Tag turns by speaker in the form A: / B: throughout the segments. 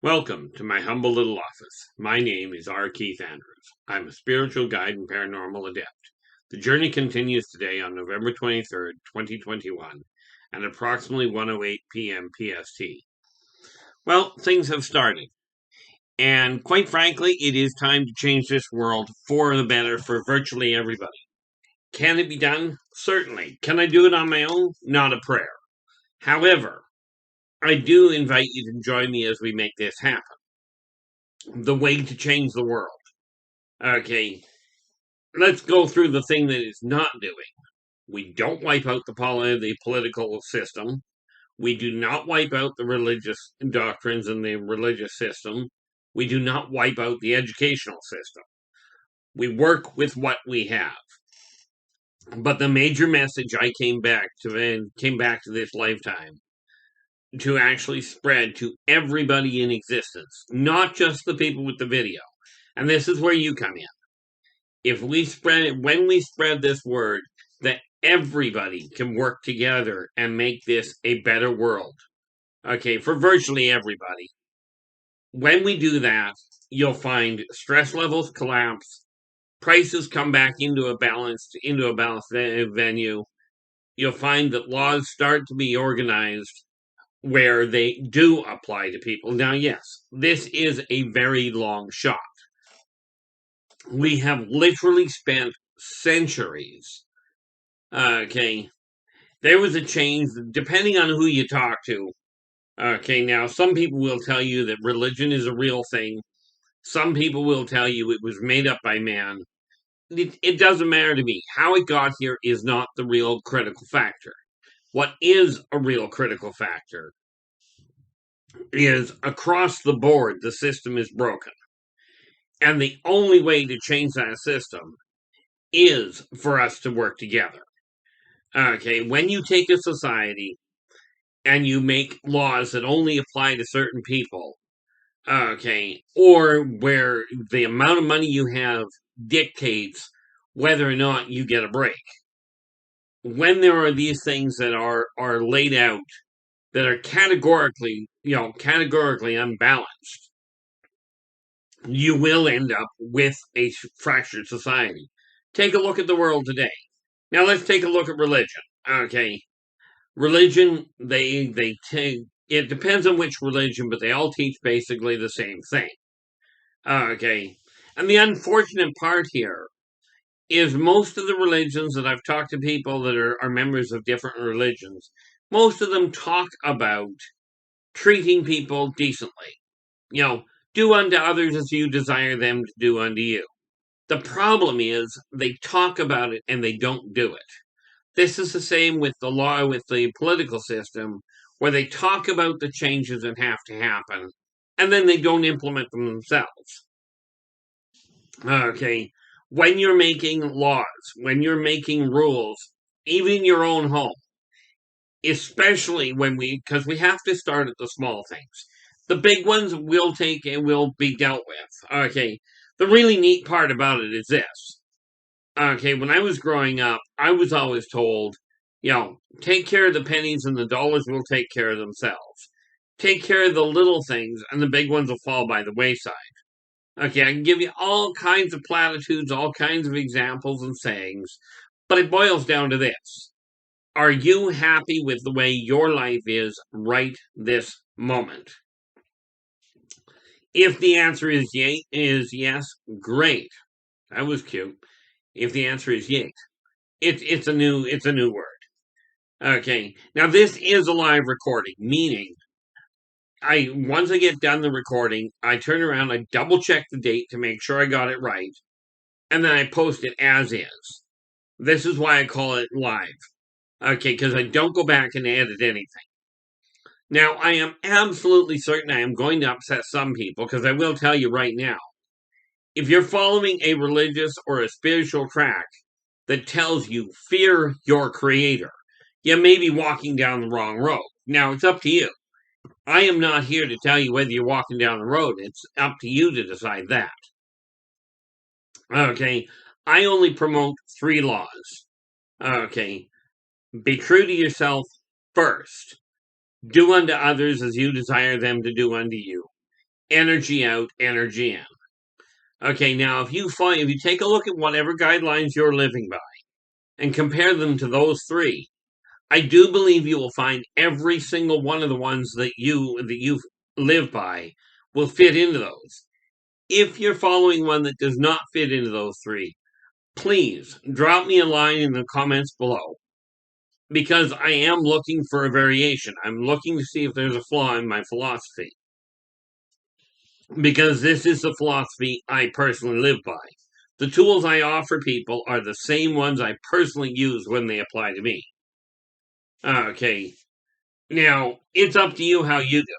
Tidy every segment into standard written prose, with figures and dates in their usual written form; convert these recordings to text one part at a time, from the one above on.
A: Welcome to my humble little office. My name is R. Keith Andrews. I'm a spiritual guide and paranormal adept. The journey continues today on November 23rd, 2021, at approximately 1:08 p.m. PST. Well, things have started. And quite frankly, it is time to change this world for the better for virtually everybody. Can it be done? Certainly. Can I do it on my own? Not a prayer. However, I do invite you to join me as we make this happen. The way to change the world. Okay, let's go through the thing that it's not doing. We don't wipe out the political system. We do not wipe out the religious doctrines and the religious system. We do not wipe out the educational system. We work with what we have. But the major message I came back to this lifetime to actually spread to everybody in existence, not just the people with the video. And this is where you come in. When we spread this word, that everybody can work together and make this a better world. Okay, for virtually everybody. When we do that, you'll find stress levels collapse, prices come back into a balanced venue. You'll find that laws start to be organized where they do apply to people. Now, yes, this is a very long shot. We have literally spent centuries. Okay, there was a change depending on who you talk to. Okay, now some people will tell you that religion is a real thing. Some people will tell you it was made up by man. It doesn't matter to me. How it got here is not the real critical factor. What is a real critical factor is across the board, the system is broken. And the only way to change that system is for us to work together. Okay, when you take a society and you make laws that only apply to certain people, okay, or where the amount of money you have dictates whether or not you get a break. When there are these things that are laid out that are categorically unbalanced, you will end up with a fractured society. Take a look at the world today. Now let's take a look at religion. Okay, religion, it depends on which religion, but they all teach basically the same thing. Okay, and the unfortunate part here is most of the religions that I've talked to people that are members of different religions, most of them talk about treating people decently. Do unto others as you desire them to do unto you. The problem is they talk about it and they don't do it. This is the same with the law, with the political system, where they talk about the changes that have to happen, and then they don't implement them themselves. Okay, when you're making laws, when you're making rules, even in your own home, especially because we have to start at the small things. The big ones will take and will be dealt with. Okay, the really neat part about it is this. Okay, when I was growing up, I was always told, take care of the pennies and the dollars will take care of themselves. Take care of the little things and the big ones will fall by the wayside. Okay, I can give you all kinds of platitudes, all kinds of examples and sayings, but it boils down to this. Are you happy with the way your life is right this moment? If the answer is yes, great. That was cute. If the answer is yes, it's a new word. Okay. Now this is a live recording, meaning once I get done the recording, I turn around, I double check the date to make sure I got it right, and then I post it as is. This is why I call it live. Okay, because I don't go back and edit anything. Now, I am absolutely certain I am going to upset some people, because I will tell you right now, if you're following a religious or a spiritual track that tells you fear your creator, you may be walking down the wrong road. Now, it's up to you. I am not here to tell you whether you're walking down the road. It's up to you to decide that. Okay, I only promote 3 laws. Okay, be true to yourself first. Do unto others as you desire them to do unto you. energy out, energy in. Okay, now if you take a look at whatever guidelines you're living by and compare them to those three, I do believe you will find every single one of the ones that you live by will fit into those. If you're following one that does not fit into those three, please drop me a line in the comments below, because I am looking for a variation. I'm looking to see if there's a flaw in my philosophy, because this is the philosophy I personally live by. The tools I offer people are the same ones I personally use when they apply to me. Okay, now it's up to you how you do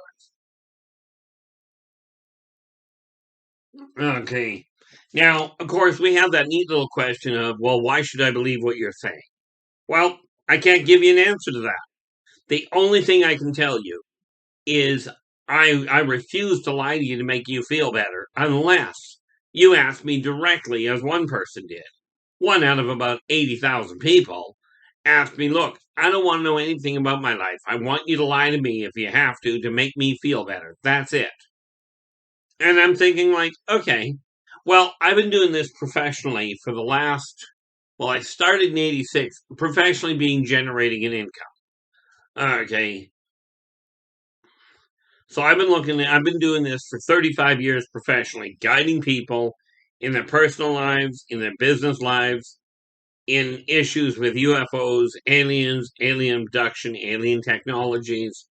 A: it. Okay, now of course we have that neat little question of, well, why should I believe what you're saying? Well, I can't give you an answer to that. The only thing I can tell you is I refuse to lie to you to make you feel better unless you ask me directly, as one person did. One out of about 80,000 people asked me, look, I don't want to know anything about my life. I want you to lie to me if you have to make me feel better. That's it. And I'm thinking, like, okay, well, I've been doing this professionally for the last, well, I started in 86, professionally generating an income. Okay. So I've been doing this for 35 years professionally, guiding people in their personal lives, in their business lives, in issues with UFOs, aliens, alien abduction, alien technologies.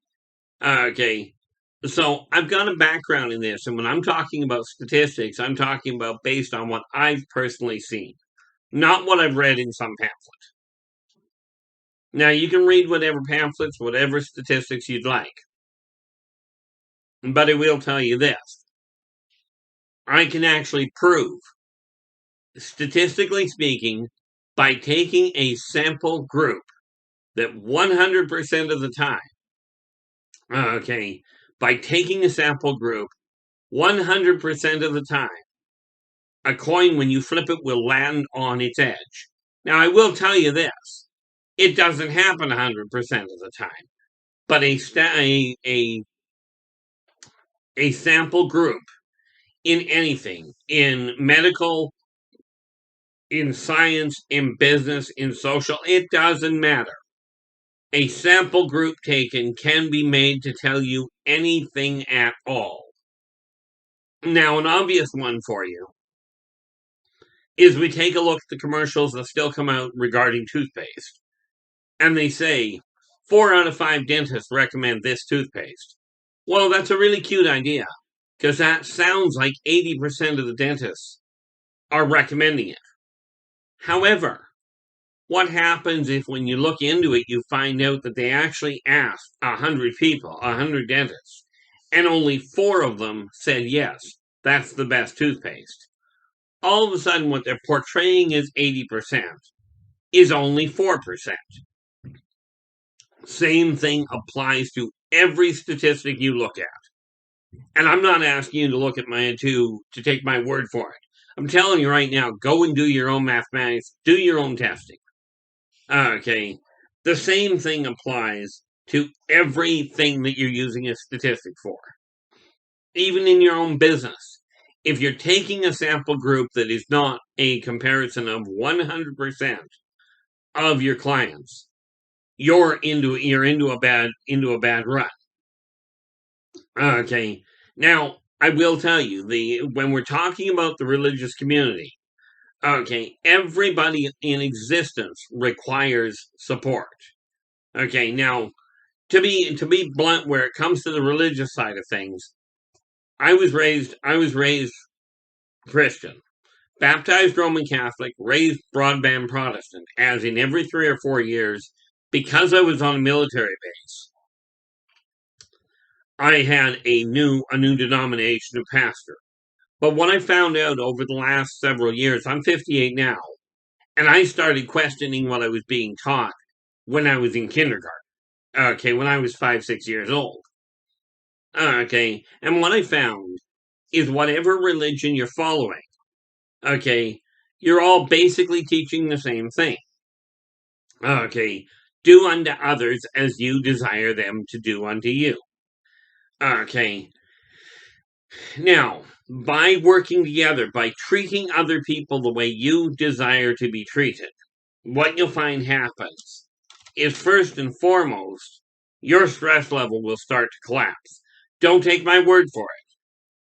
A: Okay. So I've got a background in this, and when I'm talking about statistics, I'm talking about based on what I've personally seen, not what I've read in some pamphlet. Now, you can read whatever pamphlets, whatever statistics you'd like, but I will tell you this. I can actually prove, statistically speaking, by taking a sample group that 100% of the time, okay, by taking a sample group 100% of the time, a coin, when you flip it, will land on its edge. Now, I will tell you this. It doesn't happen 100% of the time. But a sample group in anything, in medical, in science, in business, in social, it doesn't matter. A sample group taken can be made to tell you anything at all. Now, an obvious one for you is we take a look at the commercials that still come out regarding toothpaste. And they say 4 out of 5 dentists recommend this toothpaste. Well, that's a really cute idea, because that sounds like 80% of the dentists are recommending it. However, what happens if, when you look into it, you find out that they actually asked 100 people, 100 dentists, and only 4 of them said yes, that's the best toothpaste? All of a sudden, what they're portraying as 80% is only 4%. Same thing applies to every statistic you look at. And I'm not asking you to look at to take my word for it. I'm telling you right now, go and do your own mathematics, do your own testing. Okay. The same thing applies to everything that you're using a statistic for. Even in your own business. If you're taking a sample group that is not a comparison of 100% of your clients, you're into a bad run. Okay. Now, I will tell you, when we're talking about the religious community, okay, everybody in existence requires support. Okay, now, to be blunt, where it comes to the religious side of things, I was raised Christian, baptized Roman Catholic, raised broadband Protestant, as in every 3 or 4 years, because I was on a military base, I had a new denomination of pastor. But what I found out over the last several years, I'm 58 now, and I started questioning what I was being taught when I was in kindergarten. Okay, when I was 5, 6 years old. Okay, and what I found is whatever religion you're following, okay, you're all basically teaching the same thing. Okay, do unto others as you desire them to do unto you. Okay, Now, by working together, by treating other people the way you desire to be treated, what you'll find happens is first and foremost, your stress level will start to collapse. Don't take my word for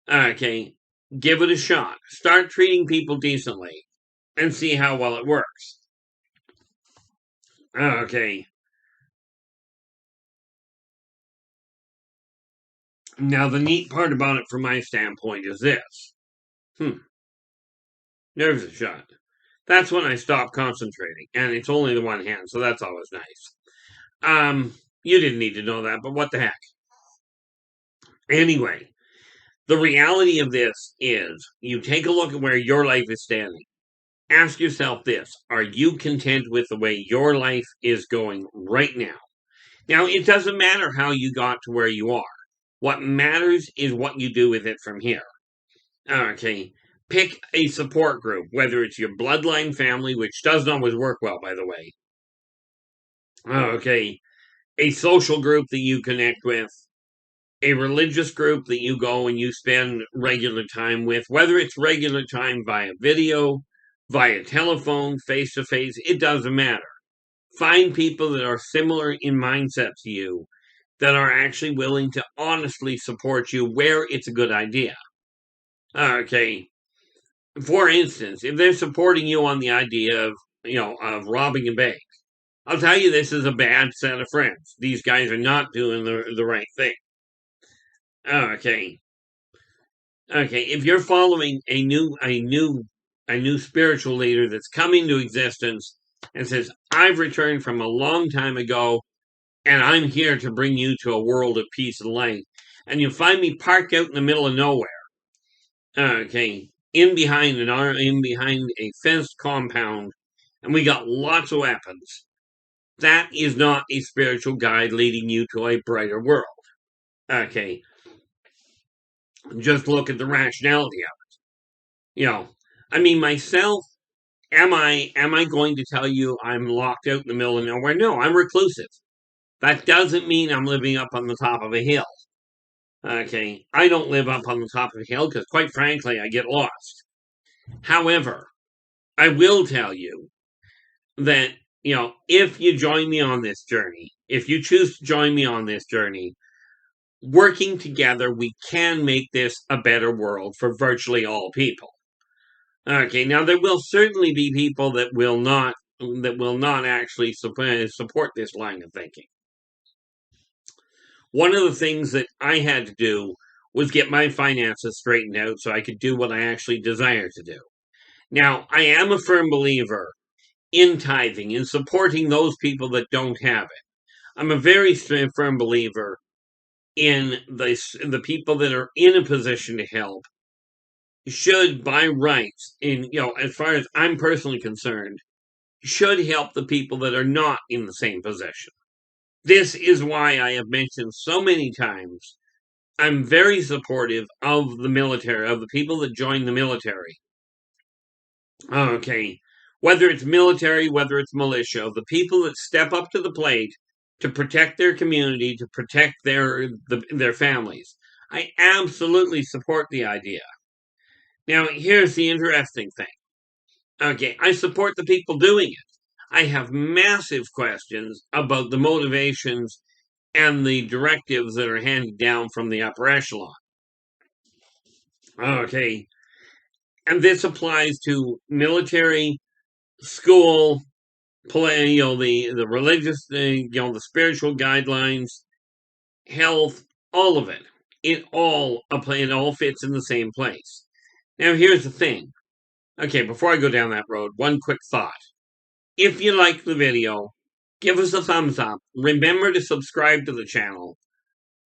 A: it. Okay, give it a shot. Start treating people decently and see how well it works. Okay. Now, the neat part about it from my standpoint is this. There's a shot. That's when I stop concentrating, and it's only the one hand, so that's always nice. You didn't need to know that, but what the heck? Anyway, the reality of this is you take a look at where your life is standing. Ask yourself this: are you content with the way your life is going right now? Now, it doesn't matter how you got to where you are. What matters is what you do with it from here. Okay. Pick a support group, whether it's your bloodline family, which doesn't always work well, by the way. Okay. A social group that you connect with, a religious group that you go and you spend regular time with, whether it's regular time via video, via telephone, face to face, it doesn't matter. Find people that are similar in mindset to you, that are actually willing to honestly support you where it's a good idea. Okay. For instance, if they're supporting you on the idea of robbing a bank, I'll tell you this is a bad set of friends. These guys are not doing the right thing. Okay. Okay. If you're following a new spiritual leader that's coming to existence and says, I've returned from a long time ago and I'm here to bring you to a world of peace and light, and you find me parked out in the middle of nowhere, okay, in behind a fenced compound, and we got lots of weapons. That is not a spiritual guide leading you to a brighter world. Okay, just look at the rationality of it. I mean, myself, am I going to tell you I'm locked out in the middle of nowhere? No, I'm reclusive. That doesn't mean I'm living up on the top of a hill. Okay, I don't live up on the top of a hill because, quite frankly, I get lost. However, I will tell you that, if you join me on this journey, if you choose to join me on this journey, working together, we can make this a better world for virtually all people. Okay, now there will certainly be people that will not actually support this line of thinking. One of the things that I had to do was get my finances straightened out so I could do what I actually desire to do. Now, I am a firm believer in tithing, in supporting those people that don't have it. I'm a very firm believer in the people that are in a position to help should, by rights, as far as I'm personally concerned, should help the people that are not in the same position. This is why I have mentioned so many times I'm very supportive of the military, of the people that join the military. Okay, whether it's military, whether it's militia, the people that step up to the plate to protect their community, to protect their families. I absolutely support the idea. Now, here's the interesting thing. Okay, I support the people doing it. I have massive questions about the motivations and the directives that are handed down from the upper echelon. Okay, and this applies to military, school, play, the religious, the spiritual guidelines, health, all of it. It all fits in the same place. Now, here's the thing. Okay, before I go down that road, one quick thought. If you like the video, give us a thumbs up. Remember to subscribe to the channel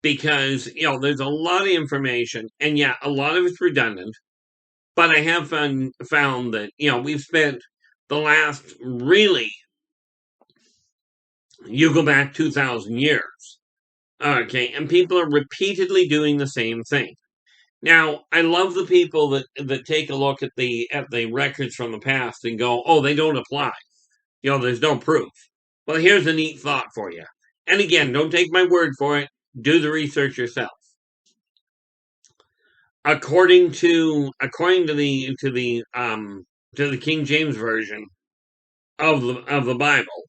A: because, there's a lot of information, and yeah, a lot of it's redundant, but I have found that, we've spent the last, really, you go back 2,000 years, okay, and people are repeatedly doing the same thing. Now, I love the people that take a look at the records from the past and go, oh, they don't apply. There's no proof. Well, here's a neat thought for you. And again, don't take my word for it. Do the research yourself. according to the King James version of the Bible,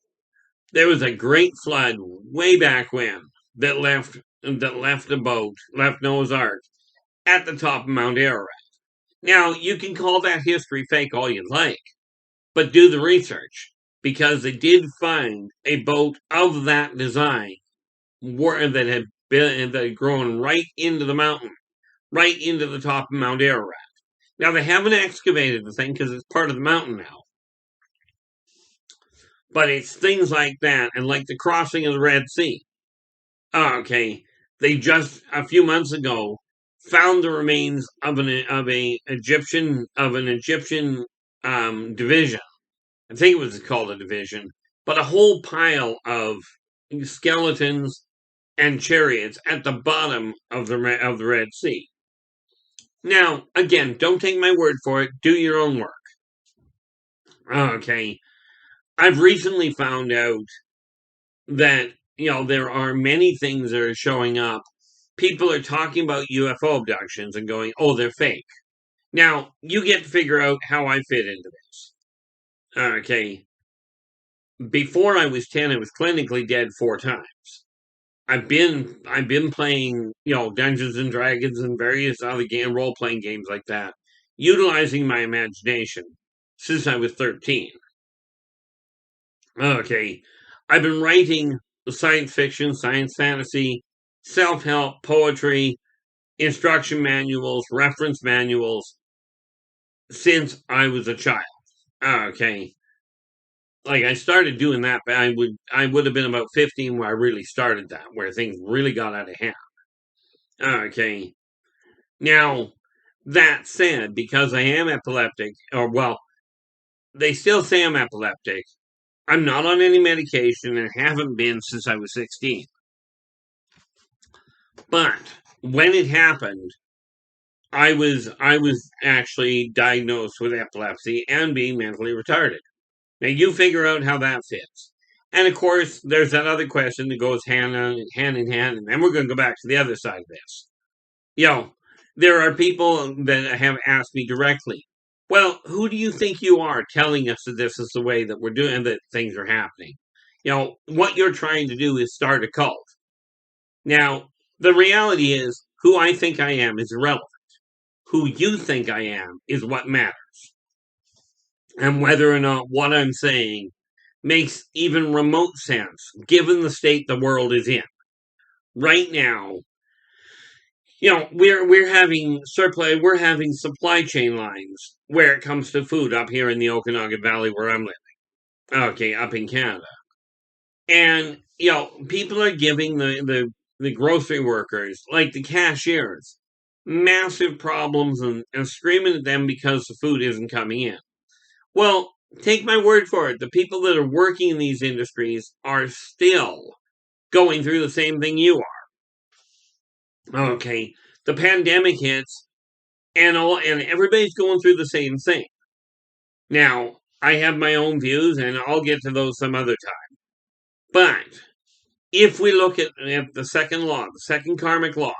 A: there was a great flood way back when that left Noah's Ark at the top of Mount Ararat. Now, you can call that history fake all you like, but do the research, because they did find a boat of that design that had grown right into the mountain, right into the top of Mount Ararat. Now, they haven't excavated the thing because it's part of the mountain now. But it's things like that, and like the crossing of the Red Sea. Okay, they just a few months ago found the remains of an Egyptian division. I think it was called a division, but a whole pile of skeletons and chariots at the bottom of the Red Sea. Now, again, don't take my word for it. Do your own work. Okay, I've recently found out that there are many things that are showing up. People are talking about UFO abductions and going, "Oh, they're fake." Now, you get to figure out how I fit into this. Okay. Before I was 10, I was clinically dead 4 times. I've been playing, Dungeons and Dragons and various other role-playing games like that, utilizing my imagination since I was 13. Okay. I've been writing science fiction, science fantasy, self-help, poetry, instruction manuals, reference manuals since I was a child. Okay. Like, I started doing that, but I would have been about 15 where I really started that, where things really got out of hand. Okay. Now, that said, because I am epileptic, they still say I'm epileptic. I'm not on any medication and haven't been since I was 16. But when it happened, I was actually diagnosed with epilepsy and being mentally retarded. Now you figure out how that fits. And of course, there's that other question that goes hand in hand, and then we're going to go back to the other side of this. There are people that have asked me directly, well, who do you think you are telling us that this is the way that we're doing, that things are happening? What you're trying to do is start a cult. Now, the reality is, who I think I am is irrelevant. Who you think I am is what matters. And whether or not what I'm saying makes even remote sense, given the state the world is in. Right now, we're having supply chain lines where it comes to food up here in the Okanagan Valley where I'm living. Okay, up in Canada. And, people are giving the grocery workers, like the cashiers, massive problems and screaming at them because the food isn't coming in. Well, take my word for it. The people that are working in these industries are still going through the same thing you are. Okay, the pandemic hits, and everybody's going through the same thing. Now, I have my own views, and I'll get to those some other time. But if we look at the second law, the second karmic law,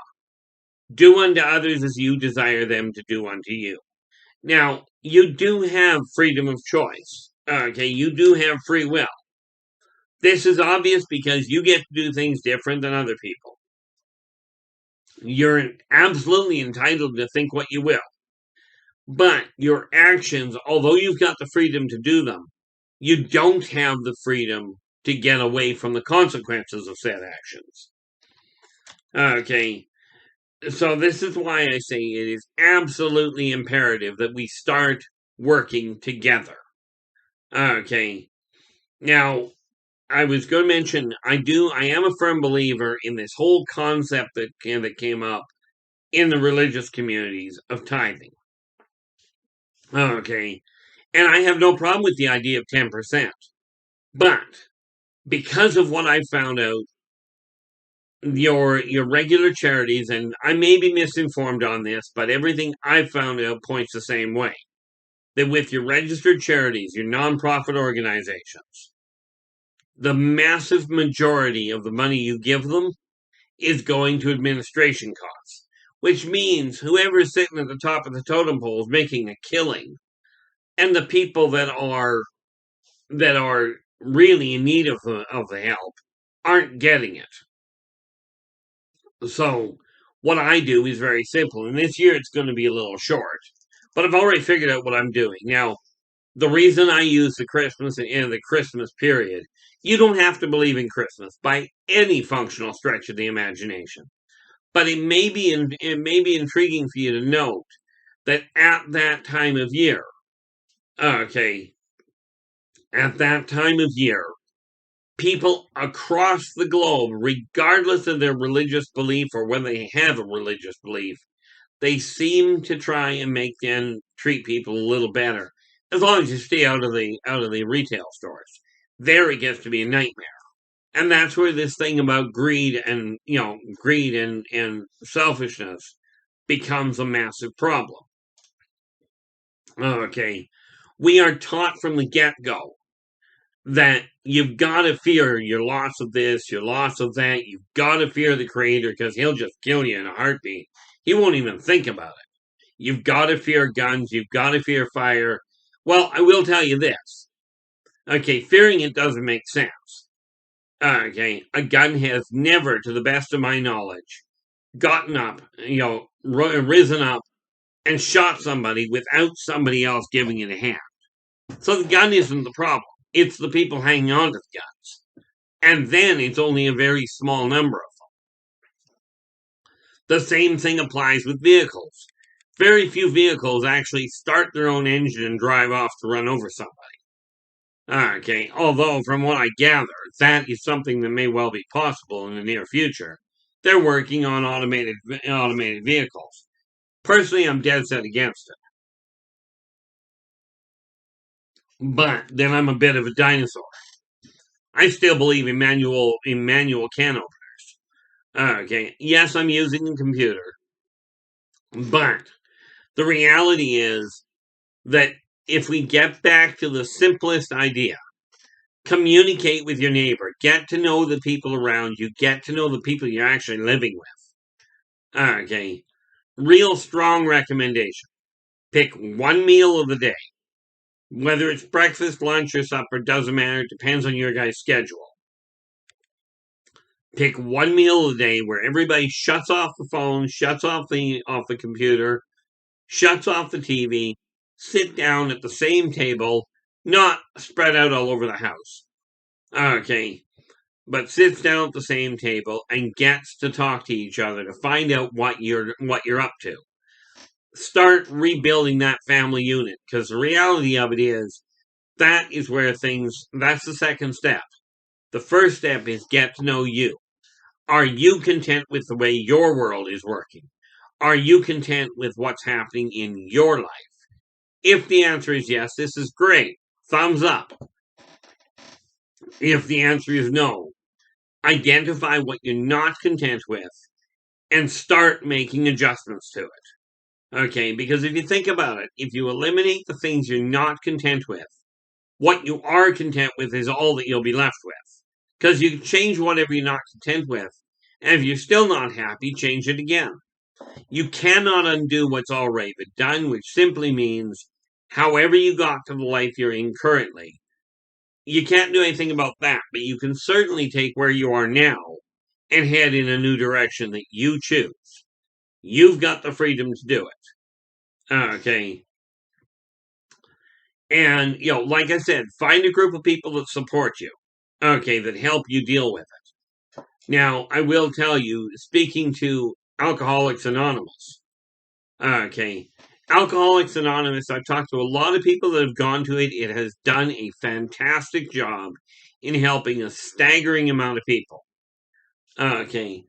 A: do unto others as you desire them to do unto you. Now, you do have freedom of choice. Okay, you do have free will. This is obvious because you get to do things different than other people. You're absolutely entitled to think what you will. But your actions, although you've got the freedom to do them, you don't have the freedom to get away from the consequences of said actions. Okay, so this is why I say it is absolutely imperative that we start working together. Okay, now, I was going to mention, I am a firm believer in this whole concept that came up in the religious communities of tithing. Okay, and I have no problem with the idea of 10%. But because of what I found out, your regular charities, and I may be misinformed on this, but everything I've found out points the same way. That with your registered charities, your nonprofit organizations, the massive majority of the money you give them is going to administration costs, which means whoever's sitting at the top of the totem pole is making a killing, and the people that are really in need of the help aren't getting it. So what I do is very simple, and this year it's going to be a little short, but I've already figured out what I'm doing. Now, the reason I use the Christmas and the Christmas period, you don't have to believe in Christmas by any functional stretch of the imagination. But it may be intriguing for you to note that at that time of year, okay, at that time of year, people across the globe, regardless of their religious belief or whether they have a religious belief, they seem to try and treat people a little better, as long as you stay out of the retail stores. There it gets to be a nightmare. And that's where this thing about greed and selfishness becomes a massive problem. Okay. We are taught from the get-go that you've got to fear your loss of this, your loss of that. You've got to fear the creator because he'll just kill you in a heartbeat. He won't even think about it. You've got to fear guns. You've got to fear fire. Well, I will tell you this. Okay, fearing it doesn't make sense. Okay, a gun has never, to the best of my knowledge, gotten up, risen up and shot somebody without somebody else giving it a hand. So the gun isn't the problem. It's the people hanging on to the guns. And then it's only a very small number of them. The same thing applies with vehicles. Very few vehicles actually start their own engine and drive off to run over somebody. Okay, although from what I gather, that is something that may well be possible in the near future. They're working on automated vehicles. Personally, I'm dead set against it. But then I'm a bit of a dinosaur. I still believe in manual can openers. Okay, yes, I'm using a computer, but the reality is that if we get back to the simplest idea, communicate with your neighbor, get to know the people around you, get to know the people you're actually living with. Okay, real strong recommendation. Pick one meal of the day. Whether it's breakfast, lunch, or supper, doesn't matter. It depends on your guy's schedule. Pick one meal of the day where everybody shuts off the phone, shuts off the computer, shuts off the TV, sit down at the same table, not spread out all over the house. Okay, but sits down at the same table and gets to talk to each other to find out what you're up to. Start rebuilding that family unit, because the reality of it is that's the second step. The first step is get to know you. Are you content with the way your world is working? Are you content with what's happening in your life? If the answer is yes, this is great. Thumbs up. If the answer is no, identify what you're not content with and start making adjustments to it. Okay, because if you think about it, if you eliminate the things you're not content with, what you are content with is all that you'll be left with. Because you can change whatever you're not content with, and if you're still not happy, change it again. You cannot undo what's already been done, which simply means however you got to the life you're in currently, you can't do anything about that, but you can certainly take where you are now and head in a new direction that you choose. You've got the freedom to do it. Okay. And, like I said, find a group of people that support you. Okay, that help you deal with it. Now, I will tell you, speaking to Alcoholics Anonymous. Okay. Alcoholics Anonymous, I've talked to a lot of people that have gone to it. It has done a fantastic job in helping a staggering amount of people. Okay.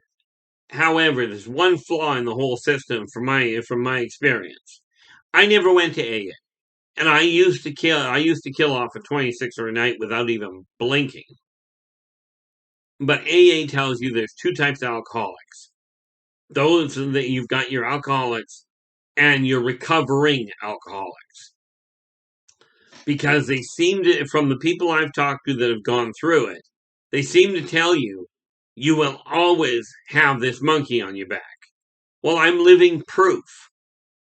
A: However, there's one flaw in the whole system from my experience. I never went to AA. And I used to kill off a 26er a night without even blinking. But AA tells you there's two types of alcoholics. Those that you've got your alcoholics and your recovering alcoholics. Because they seem to, from the people I've talked to that have gone through it, they seem to tell you, you will always have this monkey on your back. Well, I'm living proof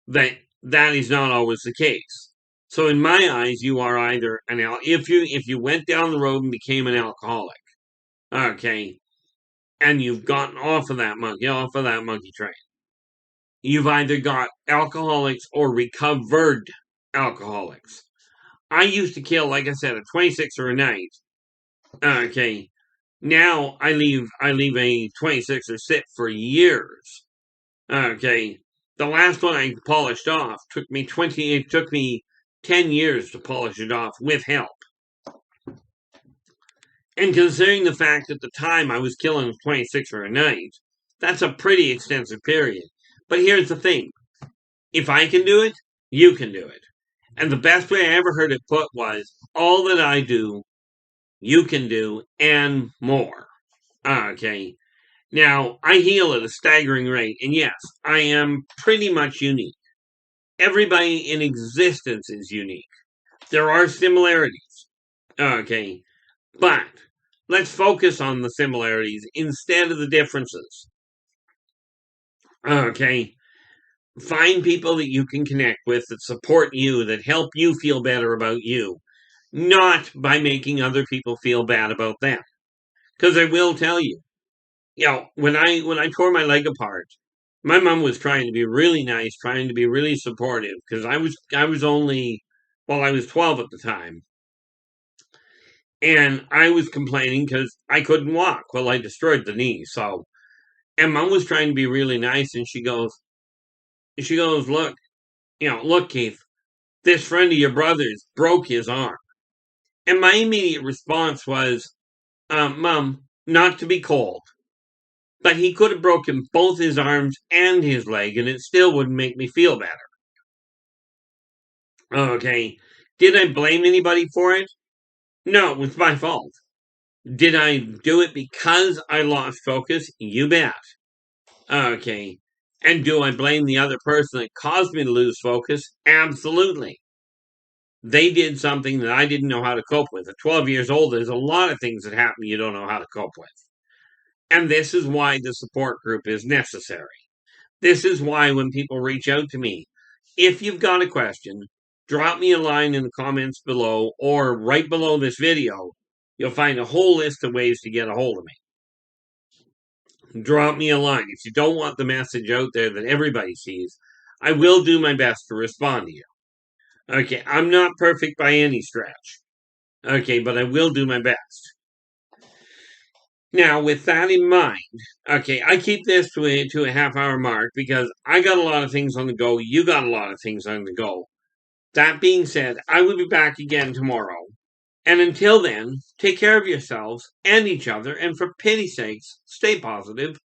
A: that that is not always the case. So in my eyes, you are either if you went down the road and became an alcoholic, okay, and you've gotten off of that monkey train. You've either got alcoholics or recovered alcoholics. I used to kill, like I said, a 26er a night. Okay, now I leave a 26er sit for years. Okay, the last one I polished off took me 10 years to polish it off with help. And considering the fact at the time I was killing 26er a night, that's a pretty extensive period. But here's the thing. If I can do it, you can do it. And the best way I ever heard it put was, all that I do, you can do, and more. Okay. Now, I heal at a staggering rate, and yes, I am pretty much unique. Everybody in existence is unique. There are similarities. Okay. But let's focus on the similarities instead of the differences. Okay. Find people that you can connect with, that support you, that help you feel better about you, not by making other people feel bad about them. Because I will tell you, when I tore my leg apart, my mom was trying to be really nice, trying to be really supportive, because I was only, well, I was 12 at the time, and I was complaining because I couldn't walk. Well, I destroyed the knee, so, and mom was trying to be really nice, and she goes, look, look, Keith, this friend of your brother's broke his arm. And my immediate response was, Mom, not to be cold, but he could have broken both his arms and his leg, and it still wouldn't make me feel better. Okay. Did I blame anybody for it? No, it was my fault. Did I do it because I lost focus? You bet. Okay. And do I blame the other person that caused me to lose focus? Absolutely. They did something that I didn't know how to cope with. At 12 years old, there's a lot of things that happen you don't know how to cope with. And this is why the support group is necessary. This is why when people reach out to me, if you've got a question, drop me a line in the comments below or right below this video. You'll find a whole list of ways to get a hold of me. Drop me a line. If you don't want the message out there that everybody sees, I will do my best to respond to you. Okay, I'm not perfect by any stretch. Okay, but I will do my best. Now, with that in mind, okay, I keep this to a half-hour mark because I got a lot of things on the go. You got a lot of things on the go. That being said, I will be back again tomorrow. And until then, take care of yourselves and each other, and for pity's sakes, stay positive.